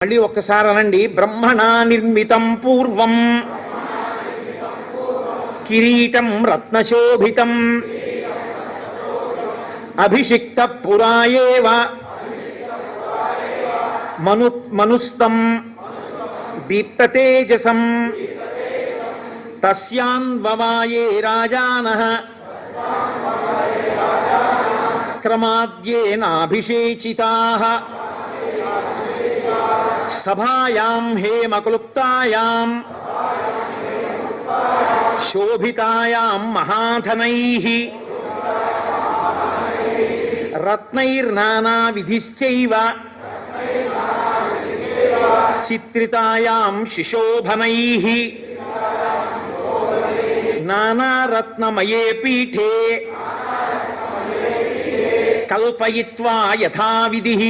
మళ్ళీ ఒక్కసారి అనండి. బ్రహ్మణా నిర్మితం పూర్వం కిరీటం రత్నశోభితం అభిషిక్త పురాయేవ మనుస్తం దీప్తతేజసం తస్యాన్వవాయే రాజానః క్రమాద్యేనాభిషేచితాః సభాయాం హేమక్లుప్తాయాం శోభితాయాం మహాధనైః రత్నైర్నానావిధిశ్చైవ చిత్రితాయాం శిశోభనైః నానారత్నమయే పీఠే కల్పయిత్వా యథావిధిః